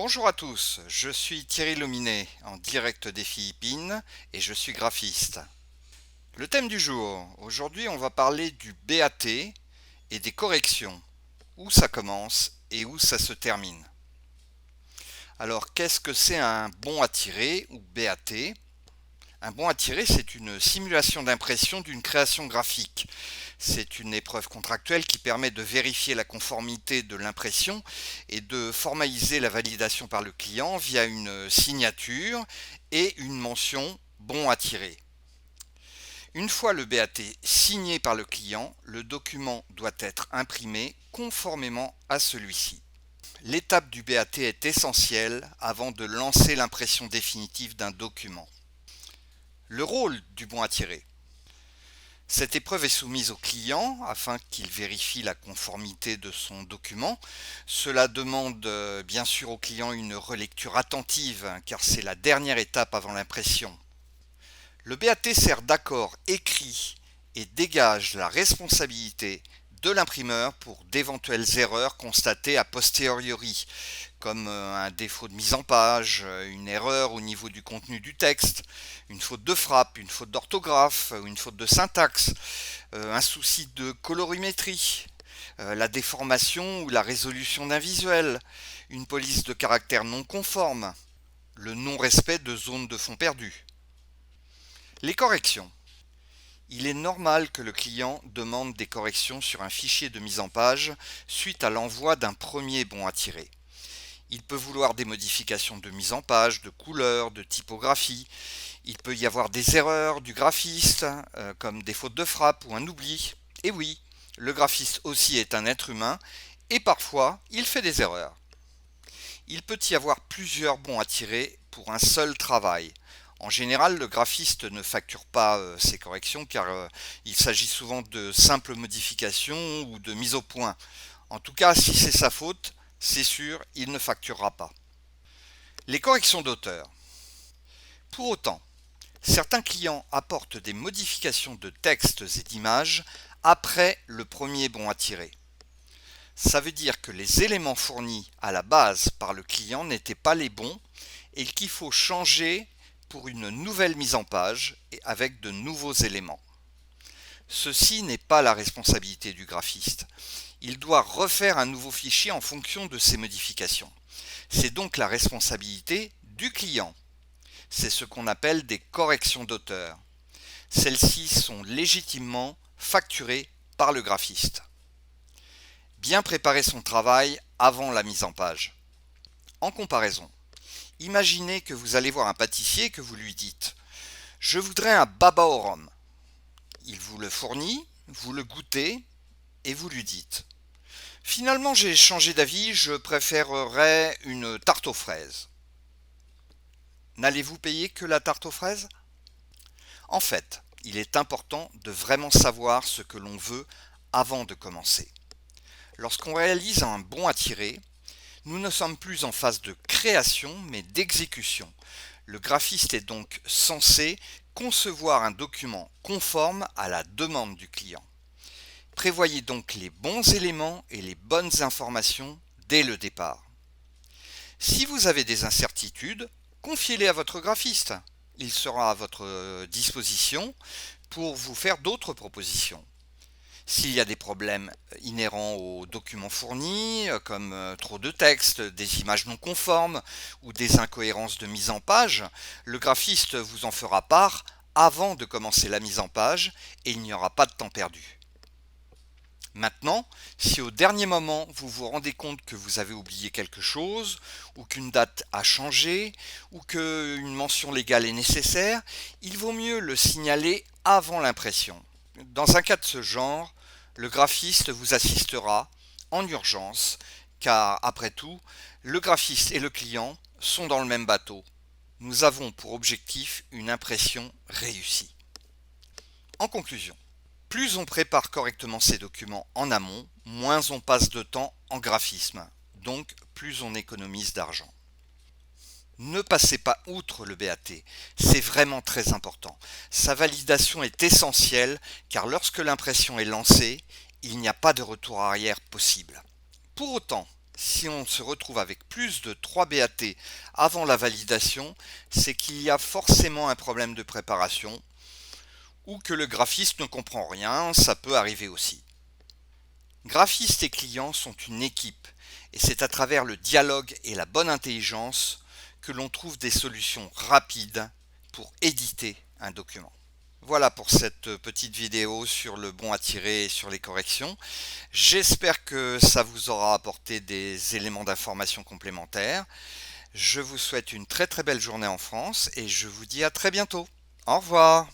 Bonjour à tous, je suis Thierry Lominet en direct des Philippines et je suis graphiste. Le thème du jour, aujourd'hui on va parler du BAT et des corrections, où ça commence et où ça se termine. Alors qu'est-ce que c'est un bon à tirer ou BAT? Un bon à tirer, c'est une simulation d'impression d'une création graphique. C'est une épreuve contractuelle qui permet de vérifier la conformité de l'impression et de formaliser la validation par le client via une signature et une mention bon à tirer. Une fois le BAT signé par le client, le document doit être imprimé conformément à celui-ci. L'étape du BAT est essentielle avant de lancer l'impression définitive d'un document. Le rôle du bon à tirer. Cette épreuve est soumise au client afin qu'il vérifie la conformité de son document. Cela demande bien sûr au client une relecture attentive car c'est la dernière étape avant l'impression. Le BAT sert d'accord écrit et dégage la responsabilité de l'imprimeur pour d'éventuelles erreurs constatées a posteriori, comme un défaut de mise en page, une erreur au niveau du contenu du texte, une faute de frappe, une faute d'orthographe, une faute de syntaxe, un souci de colorimétrie, la déformation ou la résolution d'un visuel, une police de caractère non conforme, le non-respect de zones de fond perdues. Les corrections. Il est normal que le client demande des corrections sur un fichier de mise en page suite à l'envoi d'un premier bon à tirer. Il peut vouloir des modifications de mise en page, de couleur, de typographie. Il peut y avoir des erreurs du graphiste, comme des fautes de frappe ou un oubli. Et oui, le graphiste aussi est un être humain et parfois il fait des erreurs. Il peut y avoir plusieurs bons à tirer pour un seul travail. En général, le graphiste ne facture pas ces corrections car il s'agit souvent de simples modifications ou de mise au point. En tout cas, si c'est sa faute, c'est sûr, il ne facturera pas. Les corrections d'auteur. Pour autant, certains clients apportent des modifications de textes et d'images après le premier bon à tirer. Ça veut dire que les éléments fournis à la base par le client n'étaient pas les bons et qu'il faut changer pour une nouvelle mise en page et avec de nouveaux éléments. Ceci n'est pas la responsabilité du graphiste. Il doit refaire un nouveau fichier en fonction de ces modifications. C'est donc la responsabilité du client. C'est ce qu'on appelle des corrections d'auteur. Celles-ci sont légitimement facturées par le graphiste. Bien préparer son travail avant la mise en page. En comparaison, imaginez que vous allez voir un pâtissier et que vous lui dites « Je voudrais un baba au rhum ». Il vous le fournit, vous le goûtez et vous lui dites « Finalement j'ai changé d'avis, je préférerais une tarte aux fraises ». N'allez-vous payer que la tarte aux fraises? En fait, il est important de vraiment savoir ce que l'on veut avant de commencer. Lorsqu'on réalise un bon à tirer, nous ne sommes plus en phase de création mais d'exécution. Le graphiste est donc censé concevoir un document conforme à la demande du client. Prévoyez donc les bons éléments et les bonnes informations dès le départ. Si vous avez des incertitudes, confiez-les à votre graphiste. Il sera à votre disposition pour vous faire d'autres propositions. S'il y a des problèmes inhérents aux documents fournis, comme trop de texte, des images non conformes ou des incohérences de mise en page, le graphiste vous en fera part avant de commencer la mise en page et il n'y aura pas de temps perdu. Maintenant, si au dernier moment vous vous rendez compte que vous avez oublié quelque chose, ou qu'une date a changé, ou qu'une mention légale est nécessaire, il vaut mieux le signaler avant l'impression. Dans un cas de ce genre, le graphiste vous assistera en urgence, car après tout, le graphiste et le client sont dans le même bateau. Nous avons pour objectif une impression réussie. En conclusion, plus on prépare correctement ses documents en amont, moins on passe de temps en graphisme, donc plus on économise d'argent. Ne passez pas outre le BAT, c'est vraiment très important. Sa validation est essentielle car lorsque l'impression est lancée, il n'y a pas de retour arrière possible. Pour autant, Si on se retrouve avec plus de 3 BAT avant la validation, c'est qu'il y a forcément un problème de préparation ou que le graphiste ne comprend rien, ça peut arriver aussi. Graphistes et clients sont une équipe et c'est à travers le dialogue et la bonne intelligence que l'on trouve des solutions rapides pour éditer un document. Voilà pour cette petite vidéo sur le bon à tirer et sur les corrections. J'espère que ça vous aura apporté des éléments d'information complémentaires. Je vous souhaite une très très belle journée en France et je vous dis à très bientôt. Au revoir.